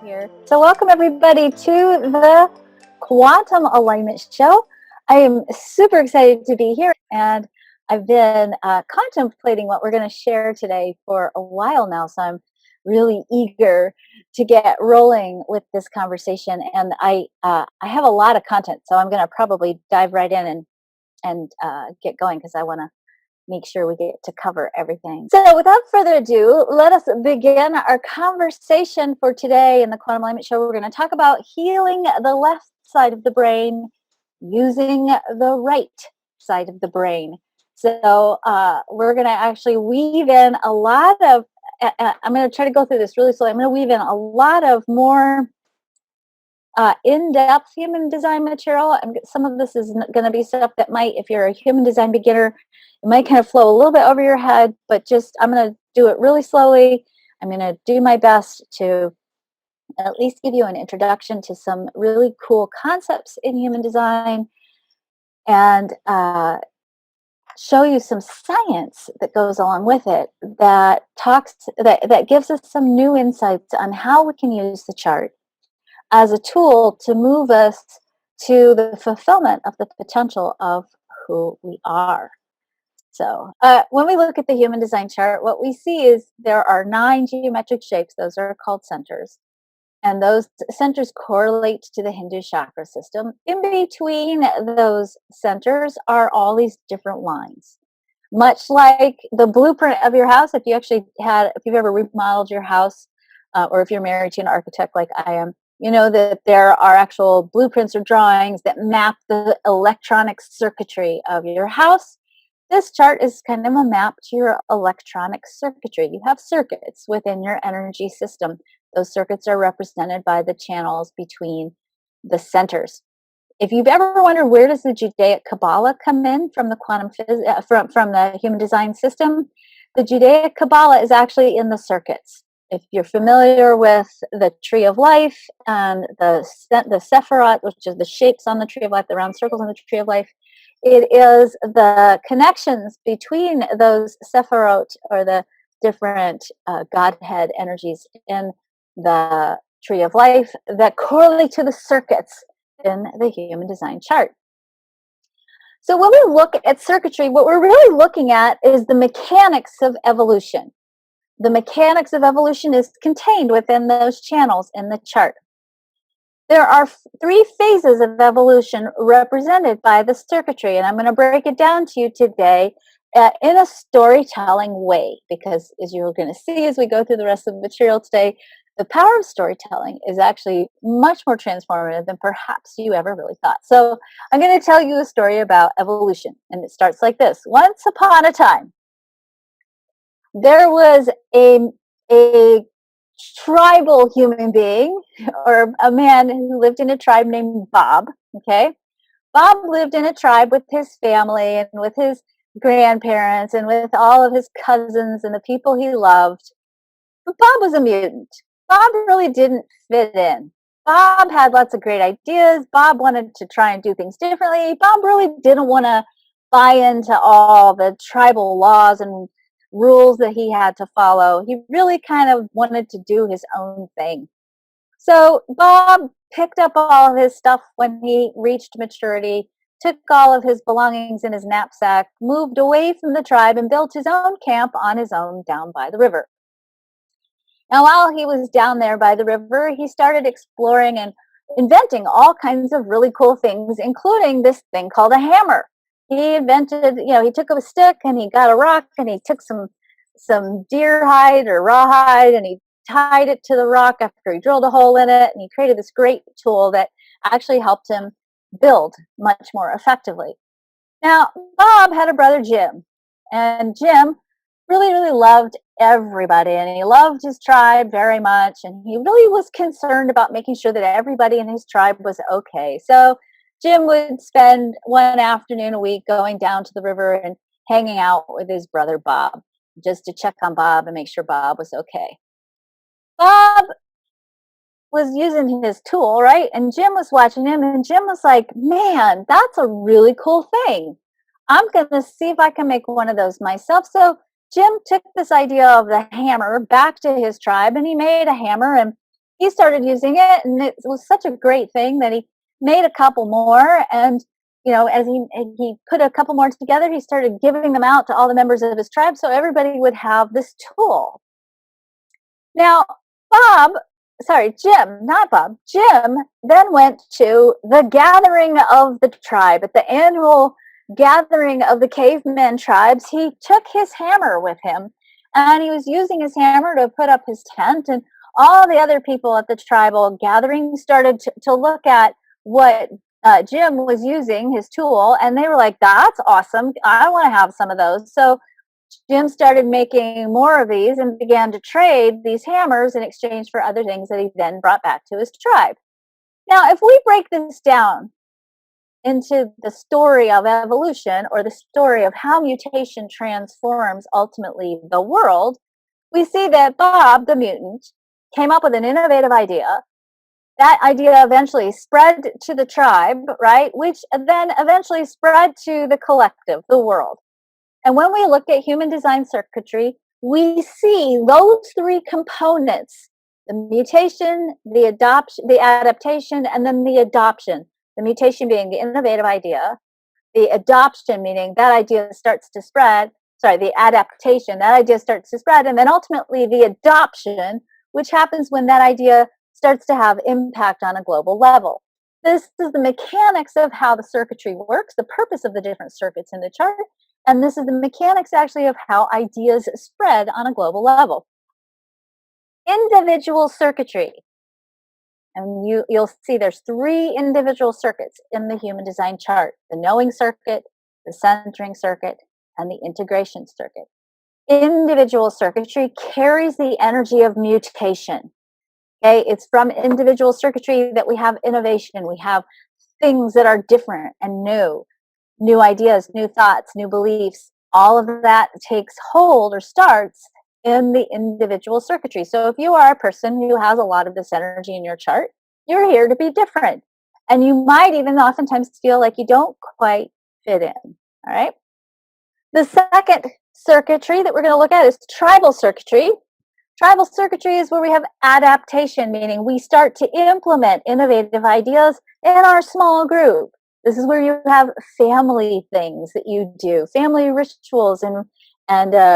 here. So welcome everybody to the Quantum Alignment Show. I am super excited to be here, and I've been contemplating what we're going to share today for a while now, so I'm really eager to get rolling with this conversation. And I have a lot of content, so I'm going to probably dive right in and get going because I want to make sure we get to cover everything. So without further ado, let us begin our conversation for today in the Quantum Alignment Show. We're going to talk about healing the left side of the brain using the right side of the brain. So we're going to actually weave in a lot of, I'm going to try to go through this really slowly. I'm going to weave in a lot of more in-depth human design material. Some of this is going to be stuff that might, if you're a human design beginner, it might kind of flow a little bit over your head, but just I'm going to do it really slowly. I'm going to do my best to at least give you an introduction to some really cool concepts in human design and show you some science that goes along with it that gives us some new insights on how we can use the chart as a tool to move us to the fulfillment of the potential of who we are. So when we look at the human design chart, what we see is there are 9 geometric shapes. Those are called centers. And those centers correlate to the Hindu chakra system. In between those centers are all these different lines. Much like the blueprint of your house, if you've ever remodeled your house, or if you're married to an architect like I am, you know that there are actual blueprints or drawings that map the electronic circuitry of your house. This chart is kind of a map to your electronic circuitry. You have circuits within your energy system. Those circuits are represented by the channels between the centers. If you've ever wondered where does the Judaic Kabbalah come in from the from the human design system, the Judaic Kabbalah is actually in the circuits. If you're familiar with the Tree of Life and the Sephirot, which is the shapes on the Tree of Life, the round circles on the Tree of Life, it is the connections between those Sephirot, or the different Godhead energies in the Tree of Life, that correlate to the circuits in the human design chart. So when we look at circuitry, what we're really looking at is the mechanics of evolution. The mechanics of evolution is contained within those channels in the chart. There are 3 phases of evolution represented by the circuitry, and I'm going to break it down to you today in a storytelling way, because as you're going to see as we go through the rest of the material today, the power of storytelling is actually much more transformative than perhaps you ever really thought. So I'm going to tell you a story about evolution, and it starts like this. Once upon a time, there was a tribal human being, or a man who lived in a tribe named Bob. Okay, Bob lived in a tribe with his family and with his grandparents and with all of his cousins and the people he loved. But Bob was a mutant. Bob really didn't fit in. Bob had lots of great ideas. Bob wanted to try and do things differently. Bob really didn't want to buy into all the tribal laws and rules that he had to follow. He really kind of wanted to do his own thing. So Bob picked up all of his stuff when he reached maturity, took all of his belongings in his knapsack, moved away from the tribe, and built his own camp on his own down by the river. Now, while he was down there by the river, he started exploring and inventing all kinds of really cool things, including this thing called a hammer. He invented, he took a stick and he got a rock and he took some deer hide or rawhide and he tied it to the rock after he drilled a hole in it, and he created this great tool that actually helped him build much more effectively. Now, Bob had a brother, Jim, and Jim really, really loved everybody, and he loved his tribe very much, and he really was concerned about making sure that everybody in his tribe was okay. So Jim would spend one afternoon a week going down to the river and hanging out with his brother Bob, just to check on Bob and make sure Bob was okay. Bob was using his tool, right? And Jim was watching him, and Jim was like, man, that's a really cool thing. I'm going to see if I can make one of those myself. So Jim took this idea of the hammer back to his tribe, and he made a hammer, and he started using it, and it was such a great thing that he made a couple more. And as he put a couple more together, he started giving them out to all the members of his tribe, so everybody would have this tool. Now, Jim, not Bob, Jim then went to the gathering of the tribe. At the annual gathering of the caveman tribes, he took his hammer with him, and he was using his hammer to put up his tent. And all the other people at the tribal gathering started to look at what Jim was using, his tool, and they were like, "That's awesome. I want to have some of those." So Jim started making more of these and began to trade these hammers in exchange for other things that he then brought back to his tribe. Now, if we break this down into the story of evolution, or the story of how mutation transforms ultimately the world, we see that Bob the mutant came up with an innovative idea. That idea eventually spread to the tribe, right? Which then eventually spread to the collective, the world. And when we look at human design circuitry, we see those three components: the mutation, the adaptation, and then the adoption. The mutation being the innovative idea, the adoption meaning that idea starts to spread, the adaptation, that idea starts to spread, and then ultimately the adoption, which happens when that idea starts to have impact on a global level. This is the mechanics of how the circuitry works, the purpose of the different circuits in the chart, and this is the mechanics actually of how ideas spread on a global level. Individual circuitry. And you'll see there's 3 individual circuits in the human design chart: the knowing circuit, the centering circuit, and the integration circuit. Individual circuitry carries the energy of mutation. Okay, it's from individual circuitry that we have innovation. We have things that are different and new ideas, new thoughts, new beliefs. All of that takes hold or starts in the individual circuitry. So if you are a person who has a lot of this energy in your chart, you're here to be different. And you might even oftentimes feel like you don't quite fit in. All right. The second circuitry that we're going to look at is tribal circuitry. Tribal circuitry is where we have adaptation, meaning we start to implement innovative ideas in our small group. This is where you have family things that you do, family rituals and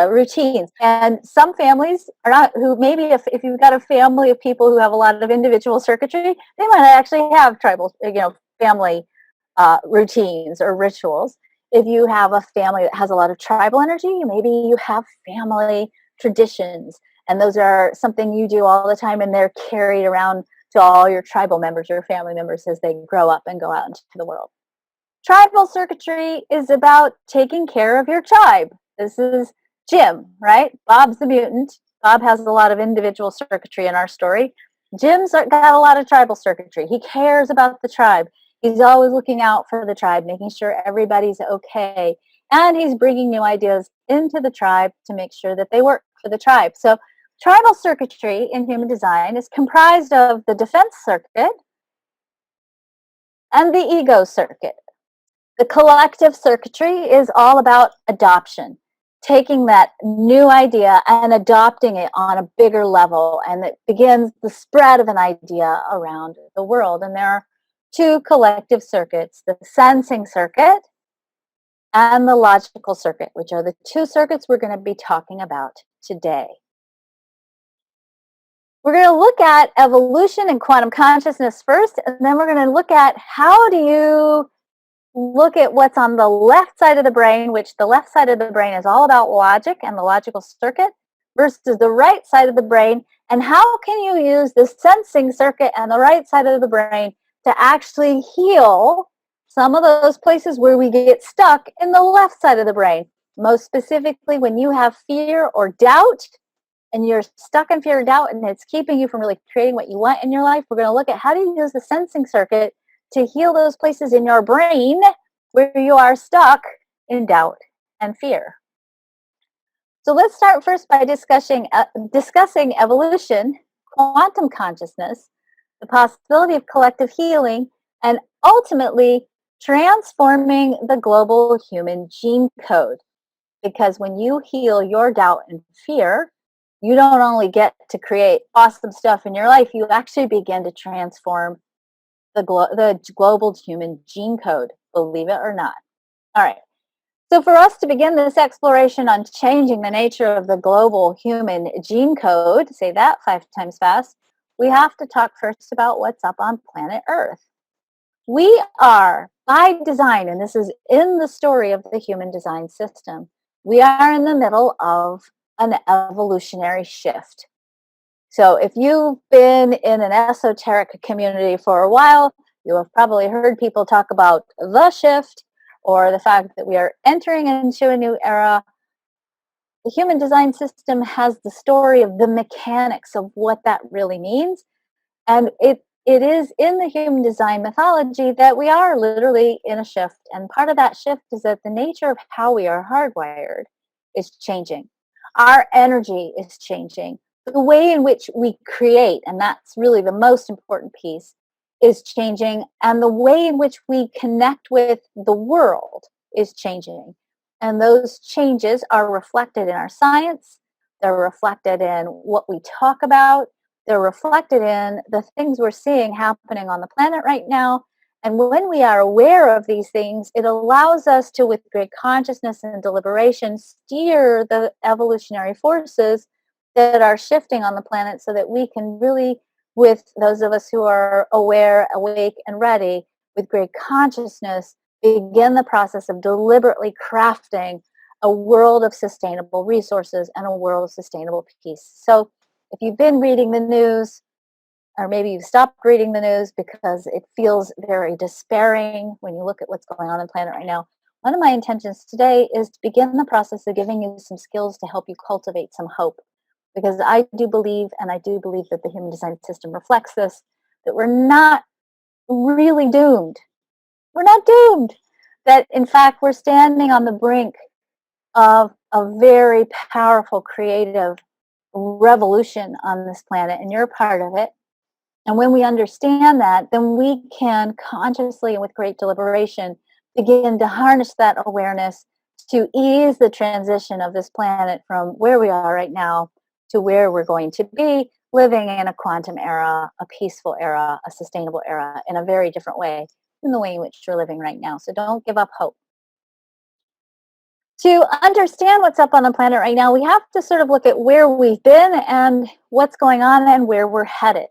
routines. And some families are not, who maybe if you've got a family of people who have a lot of individual circuitry, they might actually have tribal, family routines or rituals. If you have a family that has a lot of tribal energy, maybe you have family traditions, and those are something you do all the time, and they're carried around to all your tribal members, your family members, as they grow up and go out into the world. Tribal circuitry is about taking care of your tribe. This is Jim, right? Bob's the mutant. Bob has a lot of individual circuitry in our story. Jim's got a lot of tribal circuitry. He cares about the tribe. He's always looking out for the tribe, making sure everybody's okay. And he's bringing new ideas into the tribe to make sure that they work for the tribe. So tribal circuitry in human design is comprised of the defense circuit and the ego circuit. The collective circuitry is all about adoption, taking that new idea and adopting it on a bigger level, and it begins the spread of an idea around the world. And there are 2 collective circuits: the sensing circuit and the logical circuit, which are the 2 circuits we're going to be talking about today. We're going to look at evolution and quantum consciousness first, and then we're going to look at how do you look at what's on the left side of the brain, which the left side of the brain is all about logic and the logical circuit, versus the right side of the brain, and how can you use the sensing circuit and the right side of the brain to actually heal some of those places where we get stuck in the left side of the brain. Most specifically, when you have fear or doubt and you're stuck in fear or doubt and it's keeping you from really creating what you want in your life, we're going to look at how do you use the sensing circuit to heal those places in your brain where you are stuck in doubt and fear. So let's start first by discussing evolution, quantum consciousness, the possibility of collective healing, and ultimately transforming the global human gene code. Because when you heal your doubt and fear, you don't only get to create awesome stuff in your life, you actually begin to transform the global human gene code, believe it or not. All right. So for us to begin this exploration on changing the nature of the global human gene code, say that 5 times fast, we have to talk first about what's up on planet Earth. We are, by design, and this is in the story of the human design system, we are in the middle of an evolutionary shift. So if you've been in an esoteric community for a while, you have probably heard people talk about the shift or the fact that we are entering into a new era. The human design system has the story of the mechanics of what that really means. And it is in the human design mythology that we are literally in a shift. And part of that shift is that the nature of how we are hardwired is changing. Our energy is changing. The way in which we create, and that's really the most important piece, is changing. And the way in which we connect with the world is changing. And those changes are reflected in our science, they're reflected in what we talk about, they're reflected in the things we're seeing happening on the planet right now. And when we are aware of these things, it allows us to, with great consciousness and deliberation, steer the evolutionary forces that are shifting on the planet so that we can really, with those of us who are aware, awake, and ready, with great consciousness, begin the process of deliberately crafting a world of sustainable resources and a world of sustainable peace. So if you've been reading the news, or maybe you've stopped reading the news because it feels very despairing when you look at what's going on the planet right now, one of my intentions today is to begin the process of giving you some skills to help you cultivate some hope. Because I do believe, and I do believe that the human design system reflects this, that we're not really doomed. We're not doomed. That in fact, we're standing on the brink of a very powerful creative revolution on this planet, and you're a part of it. And when we understand that, then we can consciously and with great deliberation begin to harness that awareness to ease the transition of this planet from where we are right now to where we're going to be, living in a quantum era, a peaceful era, a sustainable era, in a very different way than the way in which we're living right now. So don't give up hope. To understand what's up on the planet right now, we have to sort of look at where we've been and what's going on and where we're headed.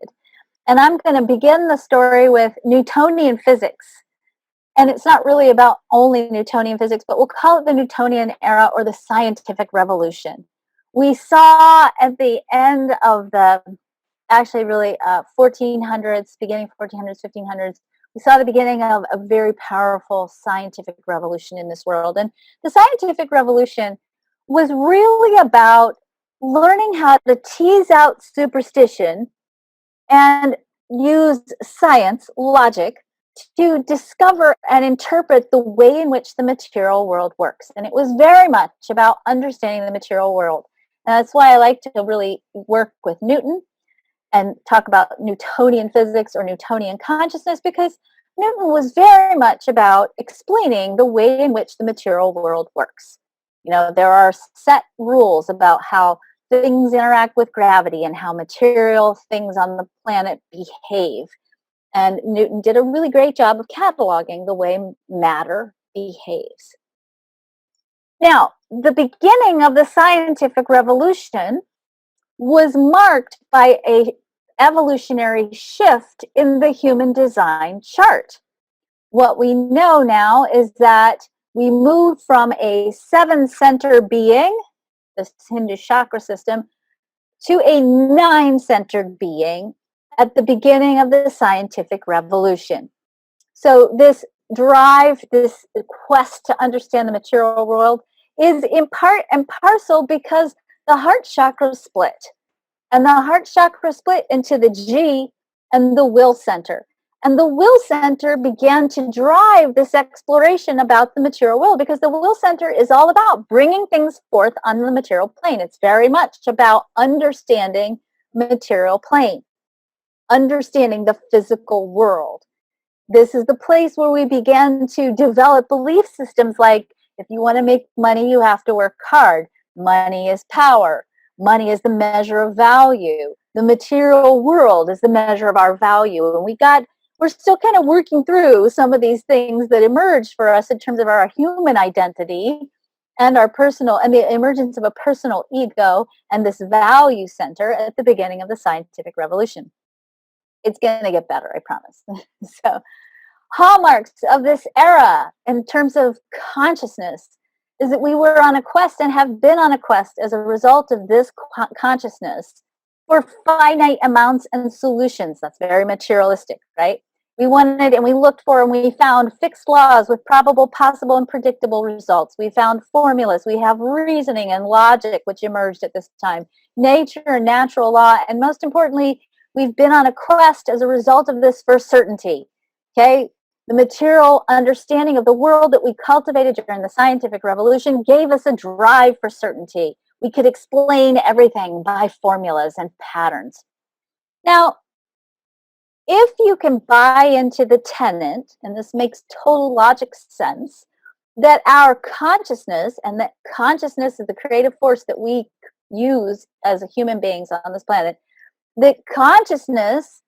And I'm going to begin the story with Newtonian physics. And it's not really about only Newtonian physics, but we'll call it the Newtonian era or the scientific revolution. We saw at the end of the, actually really 1400s, beginning 1400s, 1500s, we saw the beginning of a very powerful scientific revolution in this world. And the scientific revolution was really about learning how to tease out superstition and use science, logic, to discover and interpret the way in which the material world works. And it was very much about understanding the material world. And that's why I like to really work with Newton and talk about Newtonian physics or Newtonian consciousness, because Newton was very much about explaining the way in which the material world works. You know, there are set rules about how things interact with gravity and how material things on the planet behave. And Newton did a really great job of cataloging the way matter behaves. Now, the beginning of the scientific revolution was marked by a evolutionary shift in the human design chart. What we know now is that we moved from a 7-center being, the Hindu chakra system, to a 9-centered being at the beginning of the scientific revolution. So this drive, this quest to understand the material world is in part and parcel because the heart chakra split. And the heart chakra split into the G and the will center. And the will center began to drive this exploration about the material world, because the will center is all about bringing things forth on the material plane. It's very much about understanding material plane, understanding the physical world. This is the place where we began to develop belief systems like, if you want to make money, you have to work hard. Money is power. Money is the measure of value. The material world is the measure of our value. And we're still kind of working through some of these things that emerge for us in terms of our human identity and our personal, and the emergence of a personal ego and this value center at the beginning of the scientific revolution. It's going to get better, I promise. So, hallmarks of this era in terms of consciousness is that we were on a quest and have been on a quest as a result of this consciousness for finite amounts and solutions. That's very materialistic, right? We wanted and we looked for and we found fixed laws with probable, possible, and predictable results. We found formulas. We have reasoning and logic, which emerged at this time, nature and natural law, and most importantly, we've been on a quest as a result of this for certainty. Okay, the material understanding of the world that we cultivated during the scientific revolution gave us a drive for certainty. We could explain everything by formulas and patterns. Now, if you can buy into the tenet, and this makes total logic sense, that our consciousness and that consciousness is the creative force that we use as human beings on this planet, that consciousness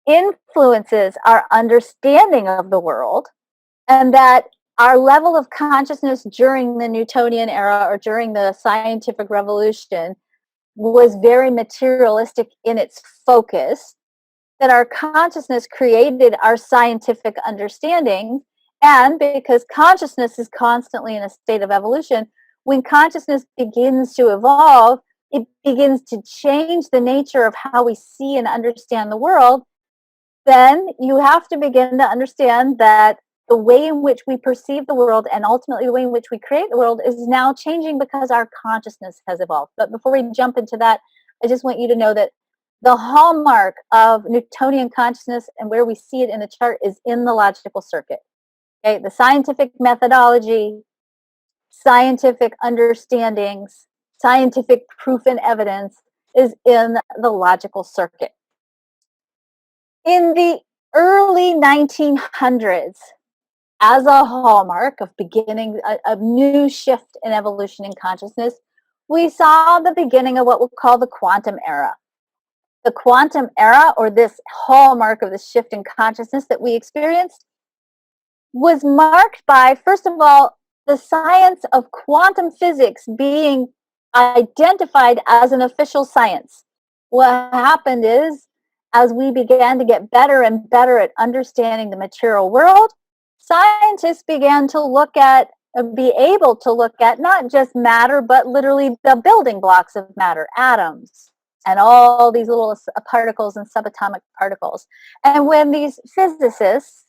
influences our understanding of the world, and that our level of consciousness during the Newtonian era or during the scientific revolution was very materialistic in its focus, that our consciousness created our scientific understanding. And because consciousness is constantly in a state of evolution, when consciousness begins to evolve, it begins to change the nature of how we see and understand the world. Then you have to begin to understand that the way in which we perceive the world and ultimately the way in which we create the world is now changing because our consciousness has evolved. But before we jump into that, I just want you to know that the hallmark of Newtonian consciousness and where we see it in the chart is in the logical circuit. Okay, the scientific methodology, scientific understandings, scientific proof and evidence is in the logical circuit. In the early 1900s, as a hallmark of beginning a new shift in evolution in consciousness, we saw the beginning of what we'll call the quantum era. The quantum era, or this hallmark of the shift in consciousness that we experienced, was marked by, first of all, the science of quantum physics being identified as an official science. What happened is, as we began to get better and better at understanding the material world, scientists began to look at, be able to look at not just matter, but literally the building blocks of matter, atoms, and all these little particles and subatomic particles. And when these physicists,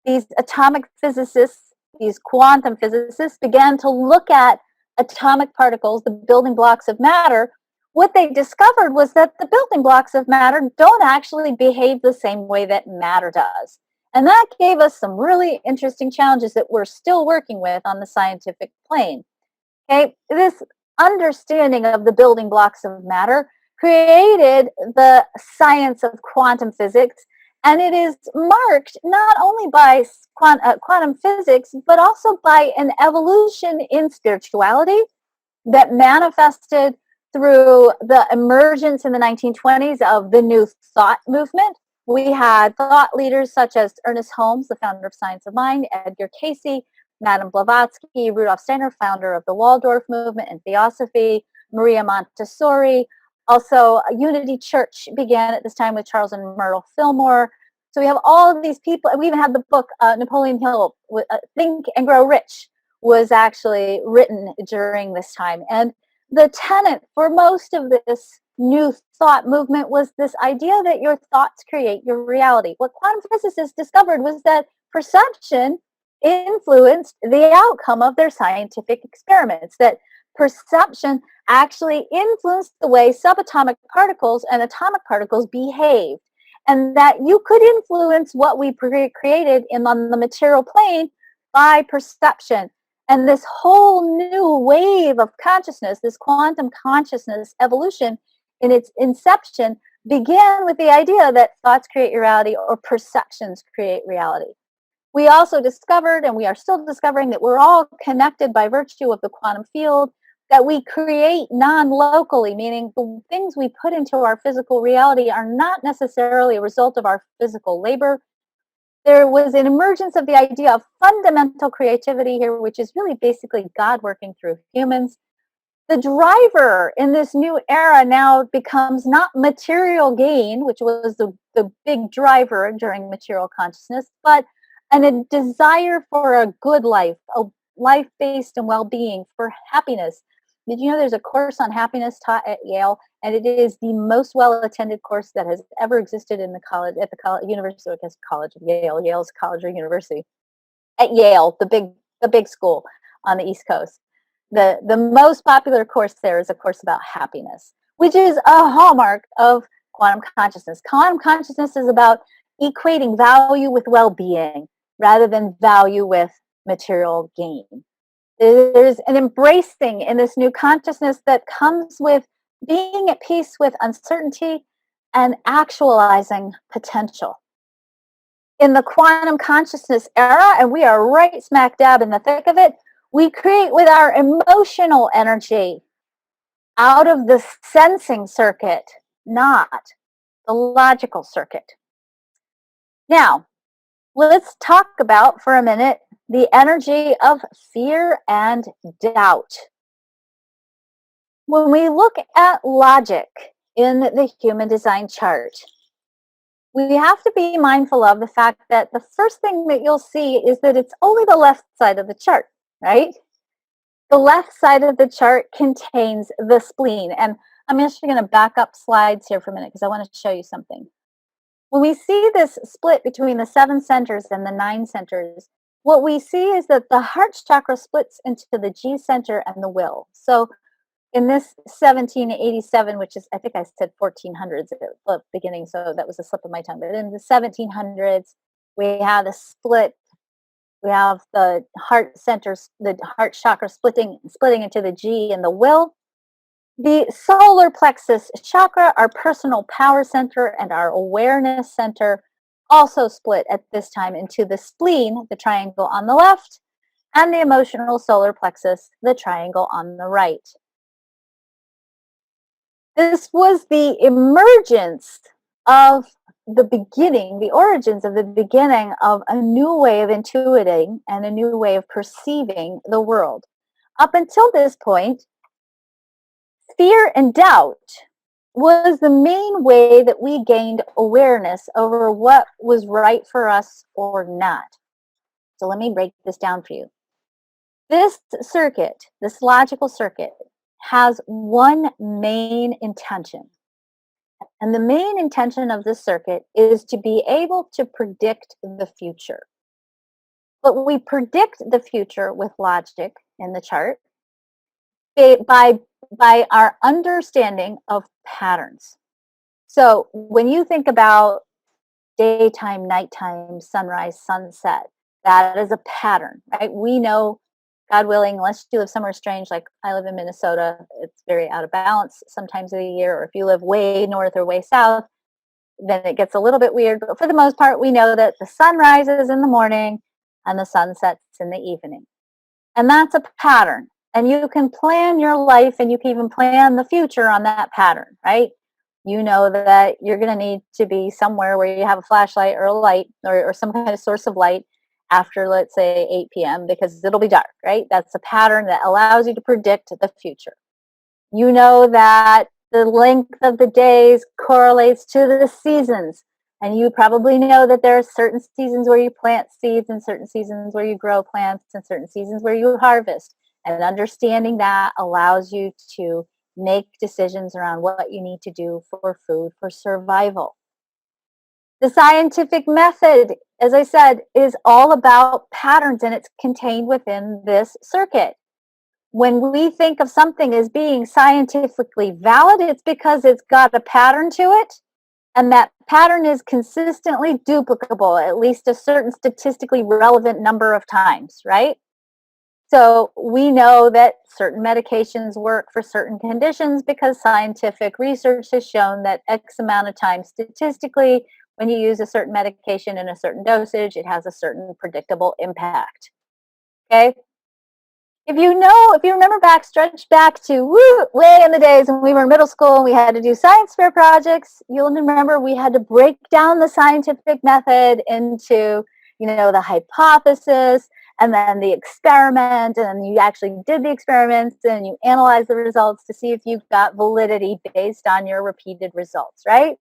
these atomic physicists, these quantum physicists began to look at atomic particles, the building blocks of matter, what they discovered was that the building blocks of matter don't actually behave the same way that matter does. And that gave us some really interesting challenges that we're still working with on the scientific plane. Okay, this understanding of the building blocks of matter created the science of quantum physics, and it is marked not only by quantum physics, but also by an evolution in spirituality that manifested through the emergence in the 1920s of the New Thought movement. We had thought leaders such as Ernest Holmes, the founder of Science of Mind, Edgar Cayce, Madame Blavatsky, Rudolf Steiner, founder of the Waldorf movement and Theosophy, Maria Montessori. Also, Unity Church began at this time with Charles and Myrtle Fillmore. So we have all of these people, and we even had the book, Napoleon Hill, Think and Grow Rich, was actually written during this time. And the tenet for most of this New Thought movement was this idea that your thoughts create your reality. What quantum physicists discovered was that perception influenced the outcome of their scientific experiments, that perception actually influenced the way subatomic particles and atomic particles behaved, and that you could influence what we created on the material plane by perception. And this whole new wave of consciousness, this quantum consciousness evolution in its inception, began with the idea that thoughts create your reality or perceptions create reality. We also discovered, and we are still discovering, that we're all connected by virtue of the quantum field, that we create non-locally, meaning the things we put into our physical reality are not necessarily a result of our physical labor. There was an emergence of the idea of fundamental creativity here, which is really basically God working through humans. The driver in this new era now becomes not material gain, which was the big driver during material consciousness, but a desire for a good life, a life based in well being, for happiness. Did you know there's a course on happiness taught at Yale, and it is the most well attended course that has ever existed in the college, at the college, University, I guess, College of Yale, Yale's college or university, at Yale, the big school on the East Coast. The most popular course there is a course about happiness, which is a hallmark of quantum consciousness. Quantum consciousness is about equating value with well-being rather than value with material gain. There's an embracing in this new consciousness that comes with being at peace with uncertainty and actualizing potential. In the quantum consciousness era, and we are right smack dab in the thick of it, we create with our emotional energy out of the sensing circuit, not the logical circuit. Now, let's talk about for a minute the energy of fear and doubt. When we look at logic in the human design chart, we have to be mindful of the fact that the first thing that you'll see is that it's only the left side of the chart, right? The left side of the chart contains the spleen. And I'm actually going to back up slides here for a minute because I want to show you something. When we see this split between the 7 centers and the 9 centers, what we see is that the heart chakra splits into the G center and the will. So in this 1787, which is, I think I said 1400s at the beginning, so that was a slip of my tongue. But in the 1700s, we have the split. We have the heart centers, the heart chakra splitting into the G and the will. The solar plexus chakra, our personal power center and our awareness center, also split at this time into the spleen, the triangle on the left, and the emotional solar plexus, the triangle on the right. This was the emergence of the beginning, the origins of the beginning of a new way of intuiting and a new way of perceiving the world. Up until this point, fear and doubt was the main way that we gained awareness over what was right for us or not. So let me break this down for you. This circuit, this logical circuit, has one main intention. And the main intention of this circuit is to be able to predict the future. But we predict the future with logic in the chart by our understanding of patterns. So when you think about daytime, nighttime, sunrise, sunset, that is a pattern, right? We know, God willing, unless you live somewhere strange, like I live in Minnesota, it's very out of balance sometimes of the year, or if you live way north or way south, then it gets a little bit weird. But for the most part, we know that the sun rises in the morning and the sun sets in the evening. And that's a pattern. And you can plan your life and you can even plan the future on that pattern, right? You know that you're going to need to be somewhere where you have a flashlight or a light or some kind of source of light after, let's say, 8 p.m. because it'll be dark, right? That's a pattern that allows you to predict the future. You know that the length of the days correlates to the seasons. And you probably know that there are certain seasons where you plant seeds and certain seasons where you grow plants and certain seasons where you harvest. And understanding that allows you to make decisions around what you need to do for food, for survival. The scientific method, as I said, is all about patterns, and it's contained within this circuit. When we think of something as being scientifically valid, it's because it's got a pattern to it, and that pattern is consistently duplicable at least a certain statistically relevant number of times, right? So we know that certain medications work for certain conditions because scientific research has shown that X amount of time statistically, when you use a certain medication in a certain dosage, it has a certain predictable impact. Okay? If you remember back, stretch back to way in the days when we were in middle school and we had to do science fair projects, you'll remember we had to break down the scientific method into, the hypothesis and then the experiment, and then you actually did the experiments and you analyzed the results to see if you got validity based on your repeated results, right?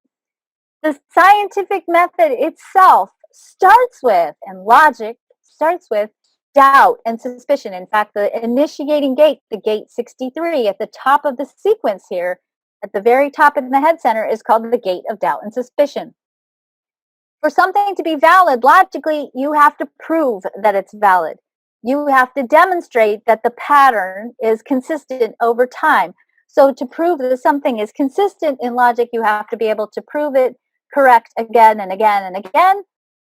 The scientific method itself starts with, and logic starts with, doubt and suspicion. In fact, the initiating gate, the gate 63 at the top of the sequence here, at the very top in the head center, is called the gate of doubt and suspicion. For something to be valid, logically, you have to prove that it's valid. You have to demonstrate that the pattern is consistent over time. So to prove that something is consistent in logic, you have to be able to prove it correct again and again and again.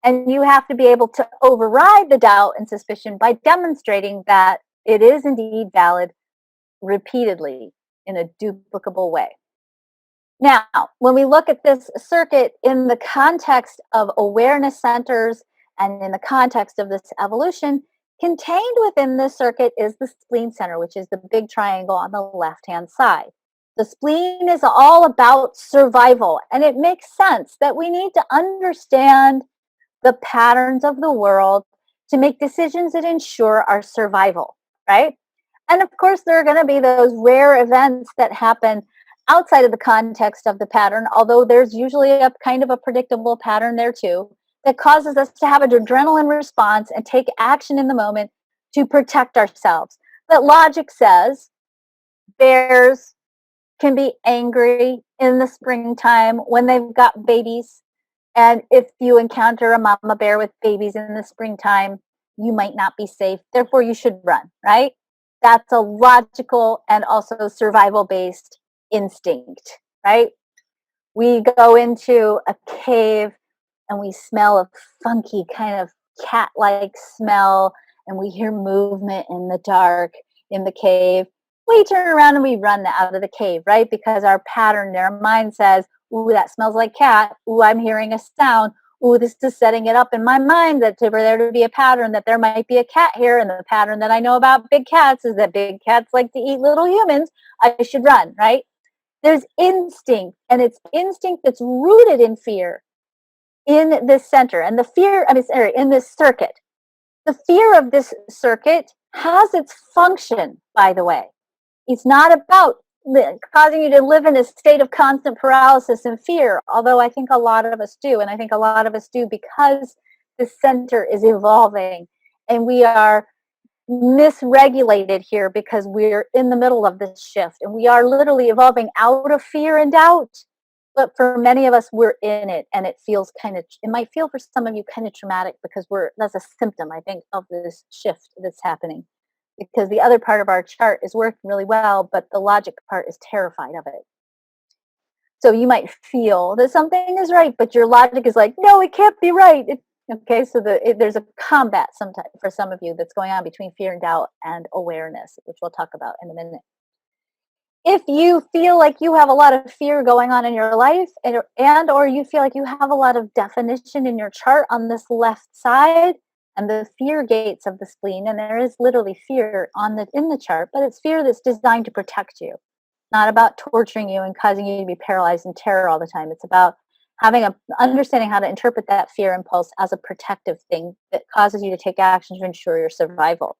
And you have to be able to override the doubt and suspicion by demonstrating that it is indeed valid repeatedly in a duplicable way. Now, when we look at this circuit in the context of awareness centers and in the context of this evolution, contained within this circuit is the spleen center, which is the big triangle on the left-hand side. The spleen is all about survival, and it makes sense that we need to understand the patterns of the world to make decisions that ensure our survival, right? And of course, there are going to be those rare events that happen outside of the context of the pattern, although there's usually a kind of a predictable pattern there too, that causes us to have an adrenaline response and take action in the moment to protect ourselves. But logic says bears can be angry in the springtime when they've got babies. And if you encounter a mama bear with babies in the springtime, you might not be safe. Therefore, you should run, right? That's a logical and also survival based instinct, right? We go into a cave and we smell a funky kind of cat like smell, and we hear movement in the dark in the cave. We turn around and we run out of the cave, right? Because our pattern, our mind says, ooh, that smells like cat. Ooh, I'm hearing a sound. Ooh, this is setting it up in my mind that for there to be a pattern that there might be a cat here. And the pattern that I know about big cats is that big cats like to eat little humans. I should run, right? There's instinct, and it's instinct that's rooted in fear in this center. And the fear, sorry, in this circuit. The fear of this circuit has its function, by the way. It's not about causing you to live in a state of constant paralysis and fear, although I think a lot of us do. And I think a lot of us do because the center is evolving and we are misregulated here because we're in the middle of this shift and we are literally evolving out of fear and doubt. But for many of us, we're in it, and it feels it might feel for some of you kind of traumatic because that's a symptom, I think, of this shift that's happening. Because the other part of our chart is working really well, but the logic part is terrified of it. So you might feel that something is right, but your logic is like, no, it can't be right. Okay, so there's a combat sometimes for some of you that's going on between fear and doubt and awareness, which we'll talk about in a minute. If you feel like you have a lot of fear going on in your life and or you feel like you have a lot of definition in your chart on this left side and the fear gates of the spleen, and there is literally fear in the chart, but it's fear that's designed to protect you, not about torturing you and causing you to be paralyzed in terror all the time. It's about understanding how to interpret that fear impulse as a protective thing that causes you to take action to ensure your survival.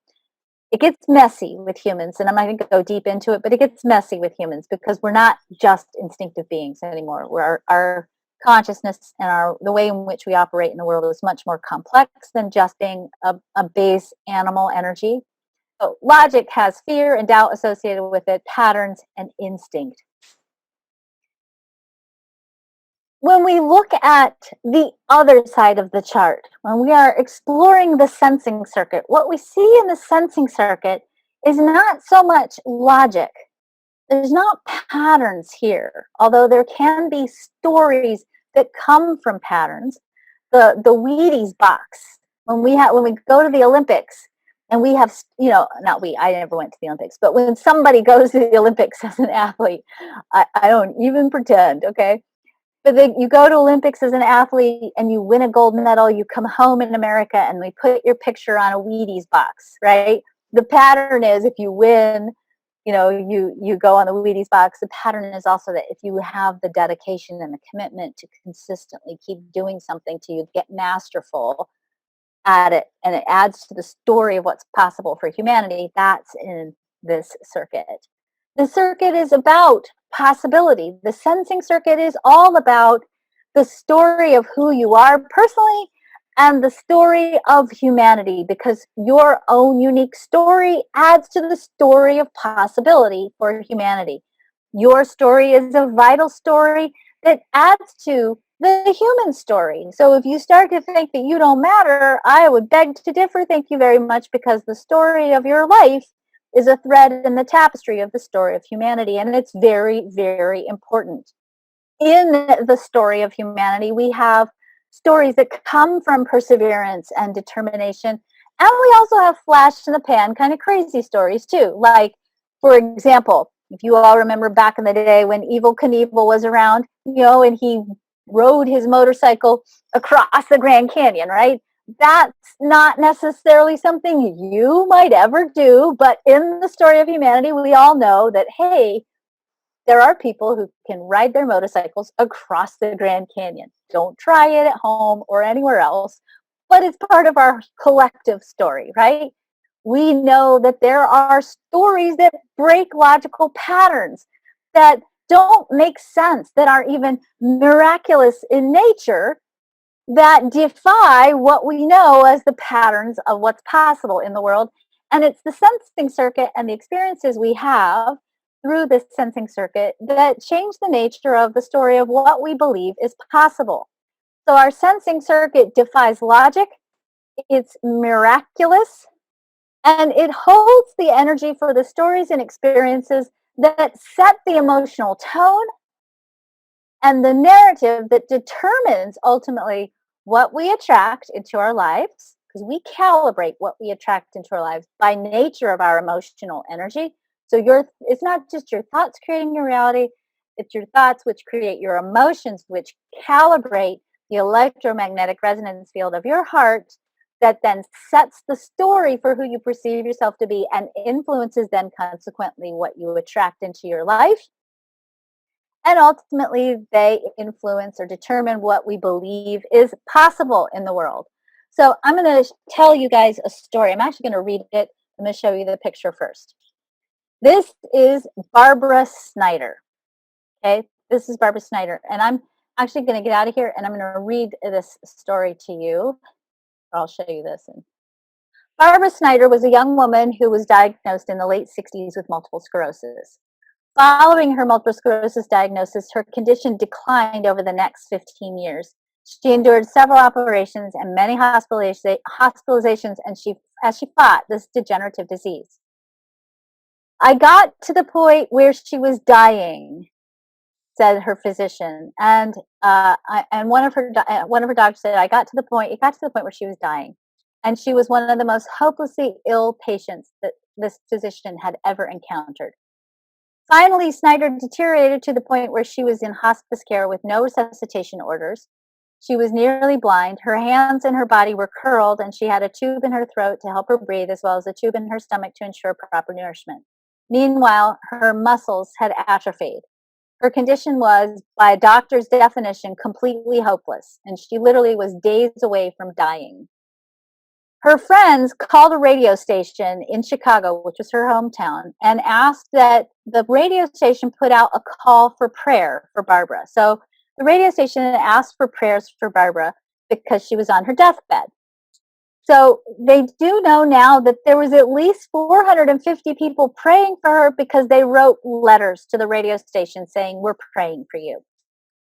It gets messy with humans, and I'm not going to go deep into it, but it gets messy with humans because we're not just instinctive beings anymore. Our consciousness and the way in which we operate in the world is much more complex than just being a base animal energy. So logic has fear and doubt associated with it, patterns and instinct. When we look at the other side of the chart, when we are exploring the sensing circuit, what we see in the sensing circuit is not so much logic. There's not patterns here, although there can be stories that come from patterns. The Wheaties box, when we go to the Olympics and we have, not we, I never went to the Olympics, but when somebody goes to the Olympics as an athlete, I don't even pretend, okay? But you go to Olympics as an athlete and you win a gold medal, you come home in America and we put your picture on a Wheaties box, right? the pattern is if you win, you go on the Wheaties box. The pattern is also that if you have the dedication and the commitment to consistently keep doing something till you get masterful at it, and it adds to the story of what's possible for humanity, that's in this circuit. The circuit is about possibility. The sensing circuit is all about the story of who you are personally and the story of humanity, because your own unique story adds to the story of possibility for humanity. Your story is a vital story that adds to the human story. So if you start to think that you don't matter, I would beg to differ. Thank you very much, because the story of your life is a thread in the tapestry of the story of humanity, and it's very, very important. In the story of humanity, we have stories that come from perseverance and determination. And we also have flash in the pan kind of crazy stories too. Like, for example, if you all remember back in the day when Evel Knievel was around, and he rode his motorcycle across the Grand Canyon, right? That's not necessarily something you might ever do, but in the story of humanity, we all know that, hey, there are people who can ride their motorcycles across the Grand Canyon. Don't try it at home or anywhere else, but it's part of our collective story, right? We know that there are stories that break logical patterns, that don't make sense, that are even miraculous in nature, that defy what we know as the patterns of what's possible in the world. And it's the sensing circuit and the experiences we have through this sensing circuit that change the nature of the story of what we believe is possible. So our sensing circuit defies logic, it's miraculous, and it holds the energy for the stories and experiences that set the emotional tone and the narrative that determines ultimately what we attract into our lives, because we calibrate what we attract into our lives by nature of our emotional energy. So it's not just your thoughts creating your reality, it's your thoughts which create your emotions, which calibrate the electromagnetic resonance field of your heart, that then sets the story for who you perceive yourself to be and influences then consequently what you attract into your life. And ultimately, they influence or determine what we believe is possible in the world. So I'm going to tell you guys a story. I'm actually going to read it. I'm going to show you the picture first. This is Barbara Snyder. Okay, this is Barbara Snyder. And I'm actually going to get out of here and I'm going to read this story to you. I'll show you this. Barbara Snyder was a young woman who was diagnosed in the late 60s with multiple sclerosis. Following her multiple sclerosis diagnosis, her condition declined over the next 15 years. She endured several operations and many hospitalizations as she fought this degenerative disease. I got to the point where she was dying, said her physician, and one of her doctors said, it got to the point where she was dying, and she was one of the most hopelessly ill patients that this physician had ever encountered. Finally, Snyder deteriorated to the point where she was in hospice care with no resuscitation orders. She was nearly blind. Her hands and her body were curled, and she had a tube in her throat to help her breathe, as well as a tube in her stomach to ensure proper nourishment. Meanwhile, her muscles had atrophied. Her condition was, by a doctor's definition, completely hopeless, and she literally was days away from dying. Her friends called a radio station in Chicago, which was her hometown, and asked that the radio station put out a call for prayer for Barbara. So the radio station asked for prayers for Barbara because she was on her deathbed. So they do know now that there was at least 450 people praying for her because they wrote letters to the radio station saying, "We're praying for you."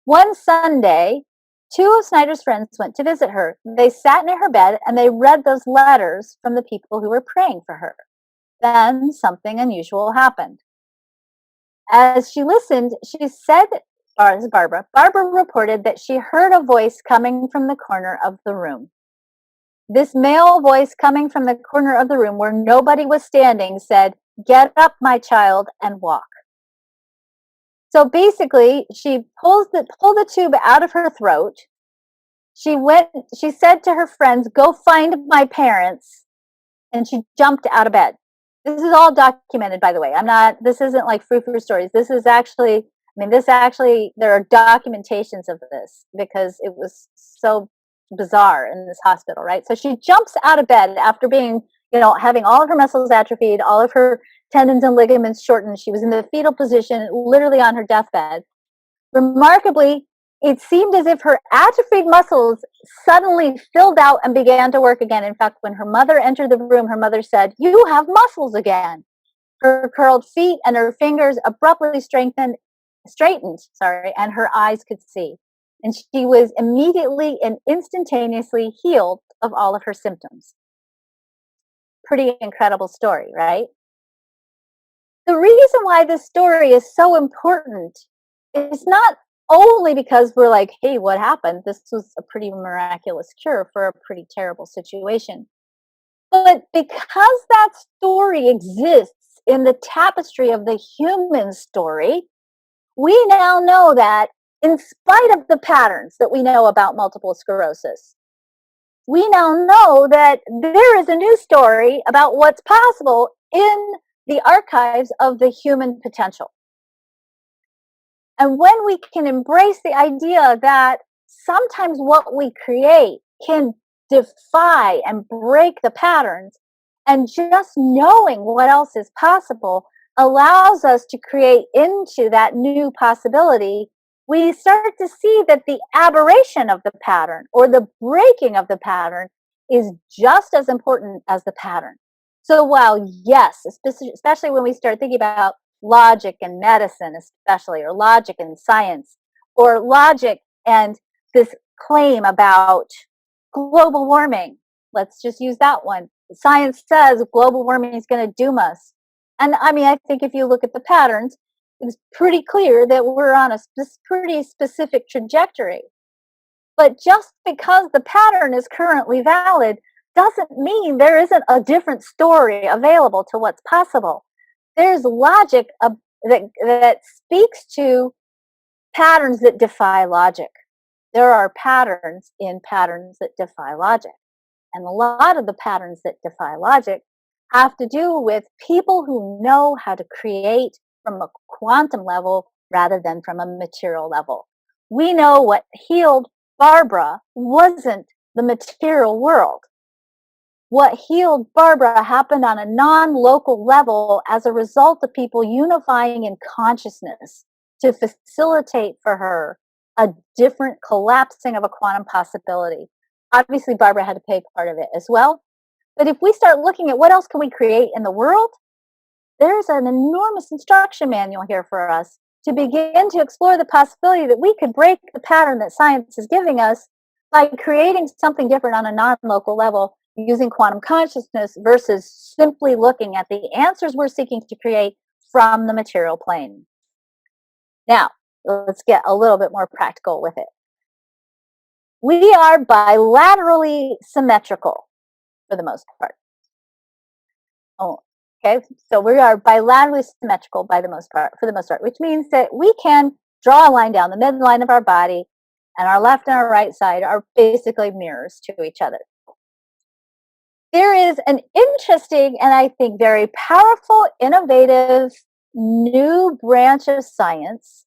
One Sunday, two of Snyder's friends went to visit her. They sat near her bed and they read those letters from the people who were praying for her. Then something unusual happened. As she listened, she said, Barbara reported that she heard a voice coming from the corner of the room. This male voice coming from the corner of the room where nobody was standing said, "Get up, my child, and walk." So basically, she pulled the tube out of her throat. She said to her friends, "Go find my parents." And she jumped out of bed. This is all documented, by the way. This isn't like frou-frou stories. This is actually, I mean, this actually, there are documentations of this because it was so bizarre in this hospital, right? So she jumps out of bed after being, having all of her muscles atrophied, all of her tendons and ligaments shortened. She was in the fetal position, literally on her deathbed. Remarkably, it seemed as if her atrophied muscles suddenly filled out and began to work again. In fact, when her mother entered the room, her mother said, "You have muscles again." Her curled feet and her fingers abruptly straightened, and her eyes could see. And she was immediately and instantaneously healed of all of her symptoms. Pretty incredible story, right? The reason why this story is so important is not only because we're like, hey, what happened? This was a pretty miraculous cure for a pretty terrible situation. But because that story exists in the tapestry of the human story, we now know that in spite of the patterns that we know about multiple sclerosis, we now know that there is a new story about what's possible in the archives of the human potential. And when we can embrace the idea that sometimes what we create can defy and break the patterns, and just knowing what else is possible allows us to create into that new possibility, we start to see that the aberration of the pattern or the breaking of the pattern is just as important as the pattern. So while, yes, especially when we start thinking about logic and medicine, especially, or logic and science, or logic and this claim about global warming, let's just use that one. Science says global warming is going to doom us. And I mean, I think if you look at the patterns, it's pretty clear that we're on a pretty specific trajectory. But just because the pattern is currently valid doesn't mean there isn't a different story available to what's possible. There's logic that speaks to patterns that defy logic. There are patterns in patterns that defy logic. And a lot of the patterns that defy logic have to do with people who know how to create from a quantum level rather than from a material level. We know what healed Barbara wasn't the material world. What healed Barbara happened on a non-local level as a result of people unifying in consciousness to facilitate for her a different collapsing of a quantum possibility. Obviously, Barbara had to pay part of it as well. But if we start looking at what else can we create in the world, there's an enormous instruction manual here for us to begin to explore the possibility that we could break the pattern that science is giving us by creating something different on a non-local level using quantum consciousness versus simply looking at the answers we're seeking to create from the material plane. Now, let's get a little bit more practical with it. We are bilaterally symmetrical for the most part. Okay, so we are bilaterally symmetrical for the most part, which means that we can draw a line down the midline of our body, and our left and our right side are basically mirrors to each other. There is an interesting and I think very powerful, innovative new branch of science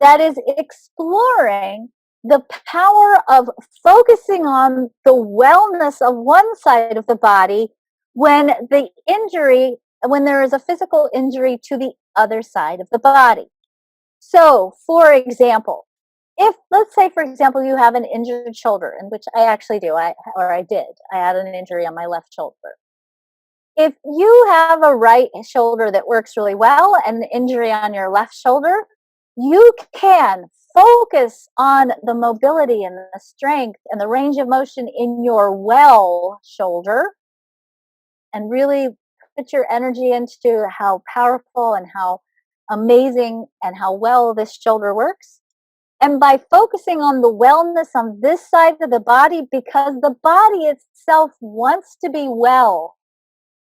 that is exploring the power of focusing on the wellness of one side of the body when there is a physical injury to the other side of the body. So, for example, let's say, for example, you have an injured shoulder, in which I actually do, I had an injury on my left shoulder. If you have a right shoulder that works really well and an injury on your left shoulder, you can focus on the mobility and the strength and the range of motion in your well shoulder and really put your energy into how powerful and how amazing and how well this shoulder works. And by focusing on the wellness on this side of the body, because the body itself wants to be well,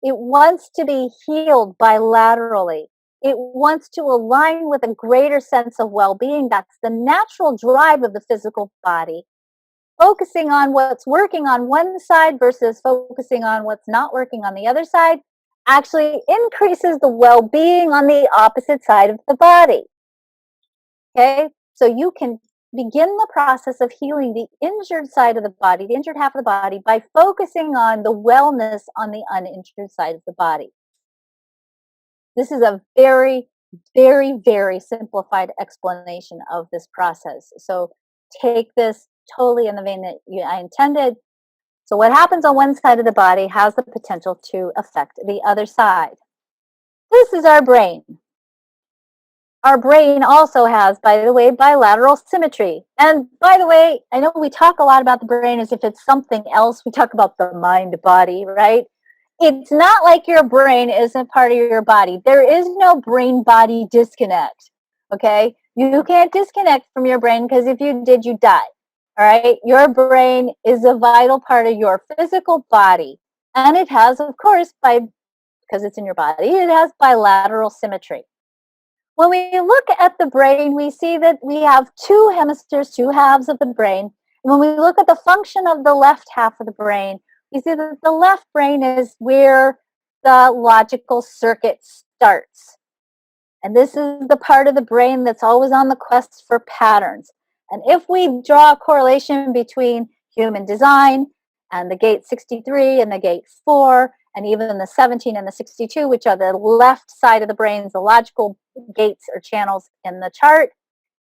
it wants to be healed bilaterally. It wants to align with a greater sense of well-being. That's the natural drive of the physical body. Focusing on what's working on one side versus focusing on what's not working on the other side actually increases the well-being on the opposite side of the body. Okay, so you can begin the process of healing the injured side of the body, the injured half of the body, by focusing on the wellness on the uninjured side of the body. This is a very, very, very simplified explanation of this process. So take this totally in the vein that I intended. So what happens on one side of the body has the potential to affect the other side. This is our brain. Our brain also has, by the way, bilateral symmetry. And by the way, I know we talk a lot about the brain as if it's something else. We talk about the mind body, right? It's not like your brain isn't part of your body. There is no brain body disconnect. Okay? You can't disconnect from your brain because if you did, you die. All right? Your brain is a vital part of your physical body. And it has, of course, because it's in your body, it has bilateral symmetry. When we look at the brain, we see that we have two hemispheres, two halves of the brain. And when we look at the function of the left half of the brain, we see that the left brain is where the logical circuit starts. And this is the part of the brain that's always on the quest for patterns. And if we draw a correlation between human design and the gate 63 and the gate 4, and even the 17 and the 62, which are the left side of the brains, the logical gates or channels in the chart,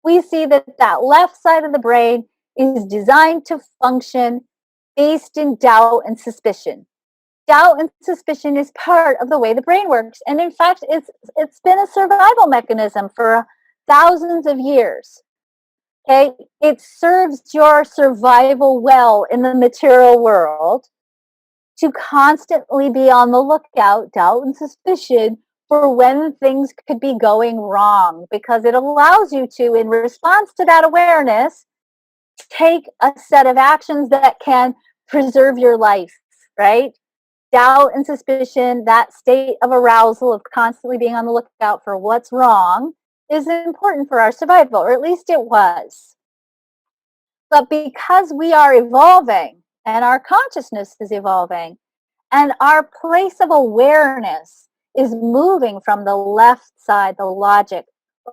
we see that that left side of the brain is designed to function based in doubt and suspicion. Doubt and suspicion is part of the way the brain works. And in fact, it's been a survival mechanism for thousands of years. Okay? It serves your survival well in the material world to constantly be on the lookout, doubt and suspicion, for when things could be going wrong, because it allows you to, in response to that awareness, take a set of actions that can preserve your life, right? Doubt and suspicion, that state of arousal of constantly being on the lookout for what's wrong, is important for our survival, or at least it was. But because we are evolving and our consciousness is evolving, and our place of awareness is moving from the left side, the logic,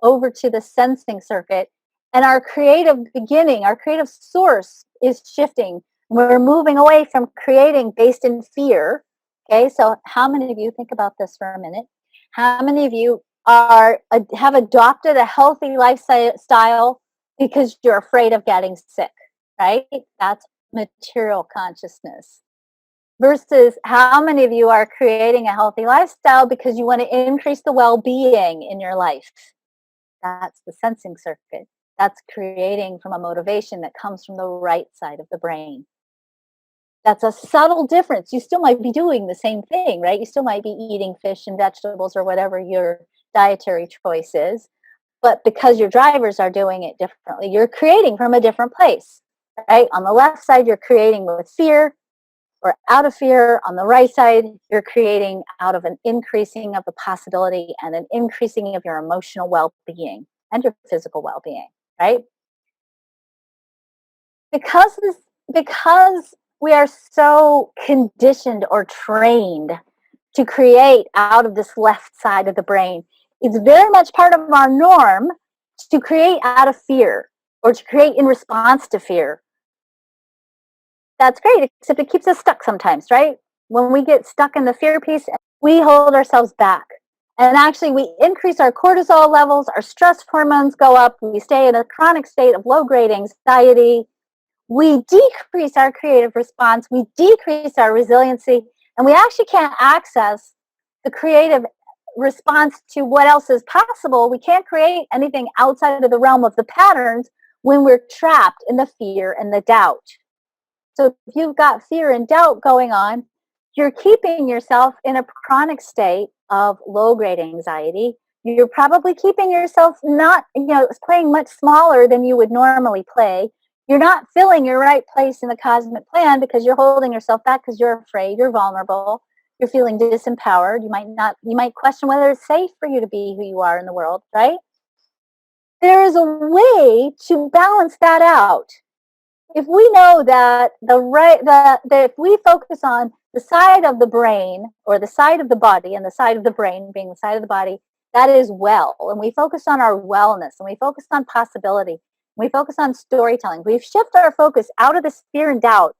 over to the sensing circuit. And our creative beginning, our creative source is shifting. We're moving away from creating based in fear. Okay, so how many of you, think about this for a minute, how many of you have adopted a healthy lifestyle because you're afraid of getting sick, right? That's material consciousness. Versus how many of you are creating a healthy lifestyle because you want to increase the well-being in your life? That's the sensing circuit. That's creating from a motivation that comes from the right side of the brain. That's a subtle difference. You still might be doing the same thing, right? You still might be eating fish and vegetables or whatever your dietary choice is. But because your drivers are doing it differently, you're creating from a different place, right? On the left side, you're creating with fear, or out of fear. On the right side, you're creating out of an increasing of the possibility and an increasing of your emotional well-being and your physical well-being, right? Because we are so conditioned or trained to create out of this left side of the brain, it's very much part of our norm to create out of fear or to create in response to fear. That's great, except it keeps us stuck sometimes, right? When we get stuck in the fear piece, we hold ourselves back. And actually, we increase our cortisol levels, our stress hormones go up, we stay in a chronic state of low-grade anxiety, we decrease our creative response, we decrease our resiliency, and we actually can't access the creative response to what else is possible. We can't create anything outside of the realm of the patterns when we're trapped in the fear and the doubt. So if you've got fear and doubt going on, you're keeping yourself in a chronic state of low-grade anxiety. You're probably keeping yourself not, playing much smaller than you would normally play. You're not filling your right place in the cosmic plan because you're holding yourself back because you're afraid, you're vulnerable, you're feeling disempowered. You might question whether it's safe for you to be who you are in the world, right? There is a way to balance that out. If we know that that if we focus on the side of the brain, or the side of the body, and the side of the brain being the side of the body, that is well. And we focus on our wellness, and we focus on possibility. We focus on storytelling. We shift our focus out of this fear and doubt,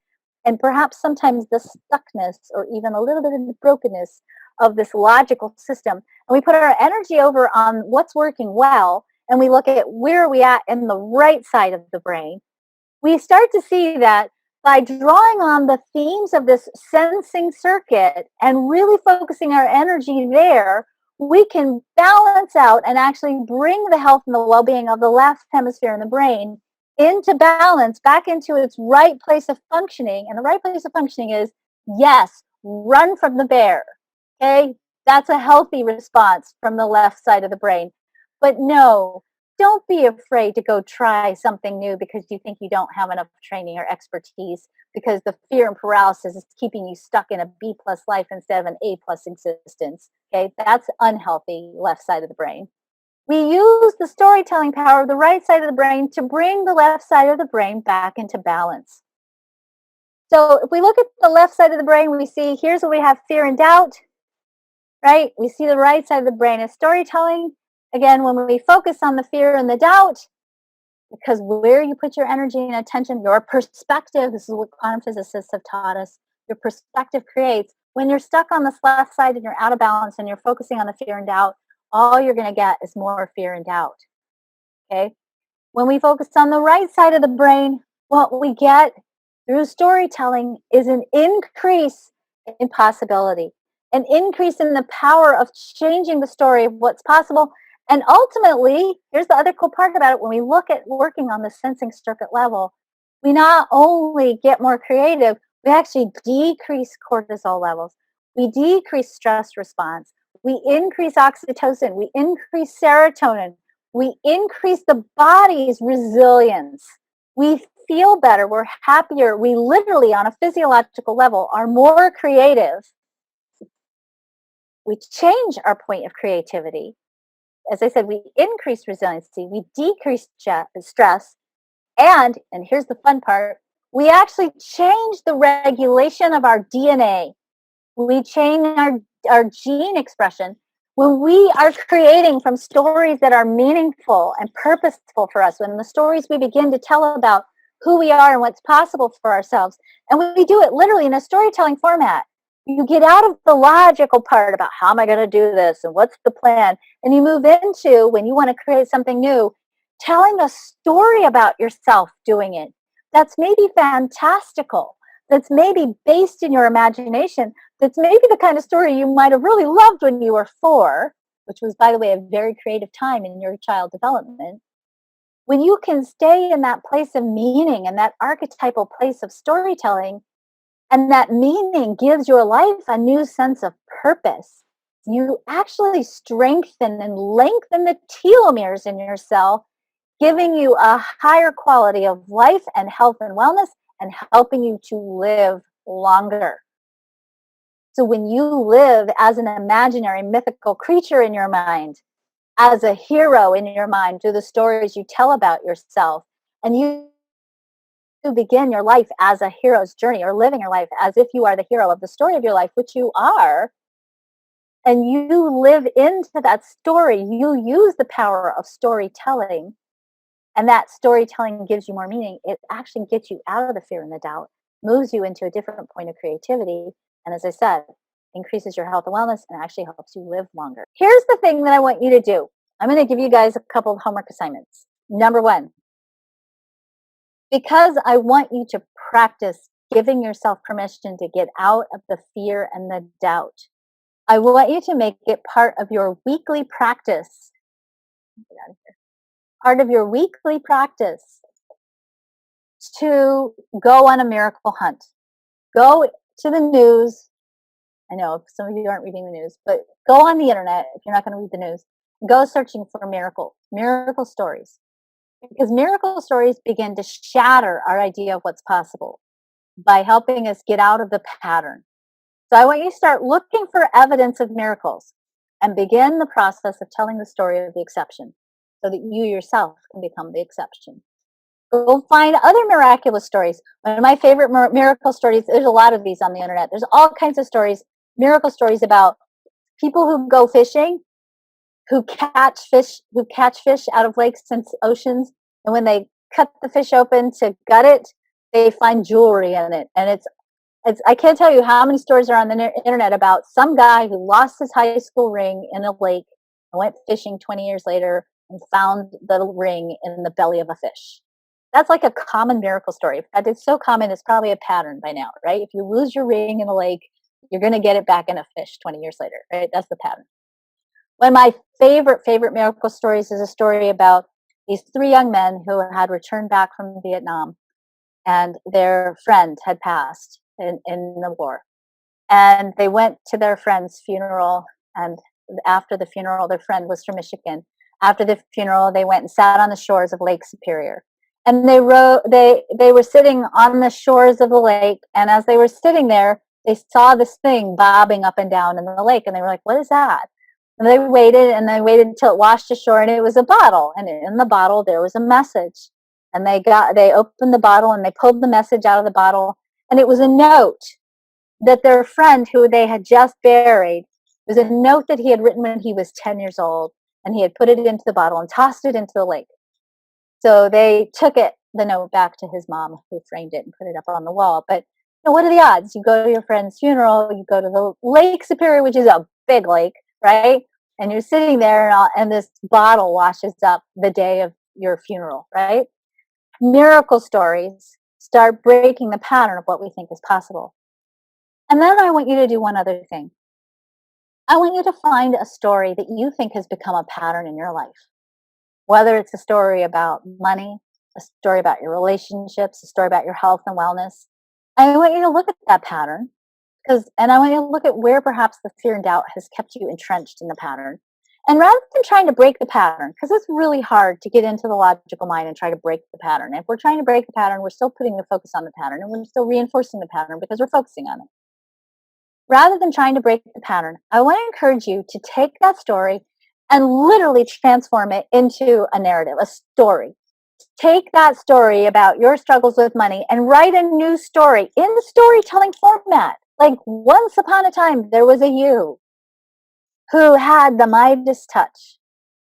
and perhaps sometimes the stuckness, or even a little bit of the brokenness of this logical system. And we put our energy over on what's working well, and we look at where are we at in the right side of the brain. We start to see that by drawing on the themes of this sensing circuit and really focusing our energy there, we can balance out and actually bring the health and the well-being of the left hemisphere in the brain into balance, back into its right place of functioning. And the right place of functioning is, yes, run from the bear. Okay, that's a healthy response from the left side of the brain. But no, don't be afraid to go try something new because you think you don't have enough training or expertise, because the fear and paralysis is keeping you stuck in a B plus life instead of an A plus existence. Okay, that's unhealthy left side of the brain. We use the storytelling power of the right side of the brain to bring the left side of the brain back into balance. So if we look at the left side of the brain, we see here's where we have fear and doubt, right? We see the right side of the brain as storytelling. Again, when we focus on the fear and the doubt, because where you put your energy and attention, your perspective, this is what quantum physicists have taught us, your perspective creates. When you're stuck on this left side and you're out of balance and you're focusing on the fear and doubt, all you're going to get is more fear and doubt. Okay? When we focus on the right side of the brain, what we get through storytelling is an increase in possibility, an increase in the power of changing the story of what's possible. And ultimately, here's the other cool part about it: when we look at working on the sensing circuit level, we not only get more creative, we actually decrease cortisol levels, we decrease stress response, we increase oxytocin, we increase serotonin, we increase the body's resilience. We feel better, we're happier, we literally, on a physiological level, are more creative. We change our point of creativity. As I said, we increase resiliency, we decrease stress, and here's the fun part, we actually change the regulation of our DNA. We change our gene expression when we are creating from stories that are meaningful and purposeful for us, when the stories we begin to tell about who we are and what's possible for ourselves. And we do it literally in a storytelling format. You get out of the logical part about how am I going to do this and what's the plan, and you move into, when you want to create something new, telling a story about yourself doing it. That's maybe fantastical, that's maybe based in your imagination, that's maybe the kind of story you might have really loved when you were 4, which was, by the way, a very creative time in your child development. When you can stay in that place of meaning and that archetypal place of storytelling, and that meaning gives your life a new sense of purpose, you actually strengthen and lengthen the telomeres in your cell, giving you a higher quality of life and health and wellness, and helping you to live longer. So when you live as an imaginary mythical creature in your mind, as a hero in your mind through the stories you tell about yourself, and you begin your life as a hero's journey, or living your life as if you are the hero of the story of your life, which you are, and you live into that story, you use the power of storytelling, and that storytelling gives you more meaning. It actually gets you out of the fear and the doubt, moves you into a different point of creativity, and as I said, increases your health and wellness and actually helps you live longer. Here's the thing that I want you to do. I'm going to give you guys a couple of homework assignments. Number 1, because I want you to practice giving yourself permission to get out of the fear and the doubt, I want you to make it part of your weekly practice. Part of your weekly practice to go on a miracle hunt. Go to the news. I know some of you aren't reading the news, but go on the internet if you're not going to read the news. Go searching for miracle stories. Because miracle stories begin to shatter our idea of what's possible by helping us get out of the pattern. So I want you to start looking for evidence of miracles and begin the process of telling the story of the exception so that you yourself can become the exception. Go find other miraculous stories. One of my favorite miracle stories, there's a lot of these on the internet. There's all kinds of stories, miracle stories about people who go fishing, who catch fish out of lakes and oceans, and when they cut the fish open to gut it, they find jewelry in it. And it's I can't tell you how many stories are on the internet about some guy who lost his high school ring in a lake and went fishing 20 years later and found the ring in the belly of a fish. That's like a common miracle story. In fact, it's so common, it's probably a pattern by now, right? If you lose your ring in a lake, you're going to get it back in a fish 20 years later, right? That's the pattern. One of my favorite miracle stories is a story about these three young men who had returned back from Vietnam, and their friend had passed in the war. And they went to their friend's funeral, and after the funeral, their friend was from Michigan. After the funeral, they went and sat on the shores of Lake Superior. And they were sitting on the shores of the lake, and as they were sitting there, they saw this thing bobbing up and down in the lake, and they were like, "What is that?" And they waited until it washed ashore, and it was a bottle. And in the bottle there was a message. And they opened the bottle and they pulled the message out of the bottle, and it was a note that their friend who they had just buried, it was a note that he had written when he was 10 years old, and he had put it into the bottle and tossed it into the lake. So they took the note back to his mom, who framed it and put it up on the wall. But what are the odds? You go to your friend's funeral, you go to the Lake Superior, which is a big lake, right? And you're sitting there, and this bottle washes up the day of your funeral, right? Miracle stories start breaking the pattern of what we think is possible. And then I want you to do one other thing. I want you to find a story that you think has become a pattern in your life. Whether it's a story about money, a story about your relationships, a story about your health and wellness. I want you to look at that pattern, and I want you to look at where perhaps the fear and doubt has kept you entrenched in the pattern. And rather than trying to break the pattern, because it's really hard to get into the logical mind and try to break the pattern. If we're trying to break the pattern, we're still putting the focus on the pattern, and we're still reinforcing the pattern because we're focusing on it. Rather than trying to break the pattern, I want to encourage you to take that story and literally transform it into a narrative, a story. Take that story about your struggles with money and write a new story in the storytelling format. Like, once upon a time, there was a you who had the Midas touch,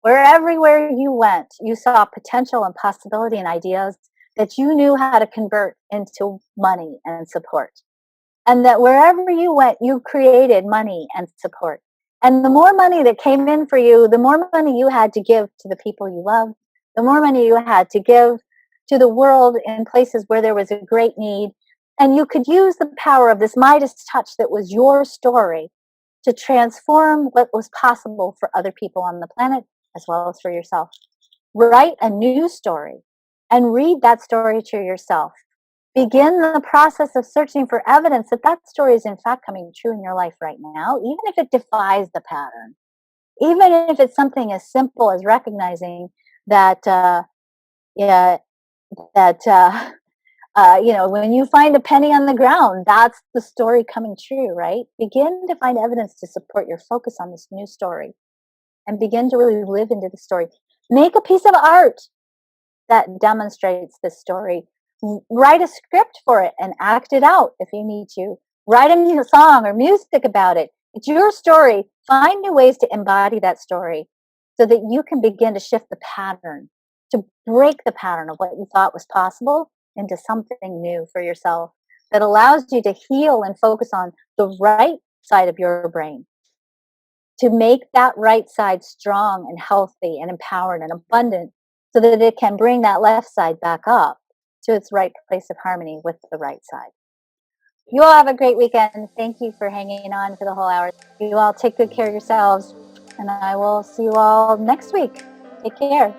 where everywhere you went, you saw potential and possibility and ideas that you knew how to convert into money and support. And that wherever you went, you created money and support. And the more money that came in for you, the more money you had to give to the people you love, the more money you had to give to the world in places where there was a great need. And you could use the power of this Midas touch that was your story to transform what was possible for other people on the planet as well as for yourself. Write a new story and read that story to yourself. Begin the process of searching for evidence that that story is in fact coming true in your life right now, even if it defies the pattern. Even if it's something as simple as recognizing that, when you find a penny on the ground, that's the story coming true, right? Begin to find evidence to support your focus on this new story, and begin to really live into the story. Make a piece of art that demonstrates this story. Write a script for it and act it out if you need to. Write a song or music about it. It's your story. Find new ways to embody that story so that you can begin to shift the pattern, to break the pattern of what you thought was possible into something new for yourself that allows you to heal and focus on the right side of your brain, to make that right side strong and healthy and empowered and abundant so that it can bring that left side back up to its right place of harmony with the right side. You all have a great weekend. Thank you for hanging on for the whole hour. You all take good care of yourselves, and I will see you all next week. Take care.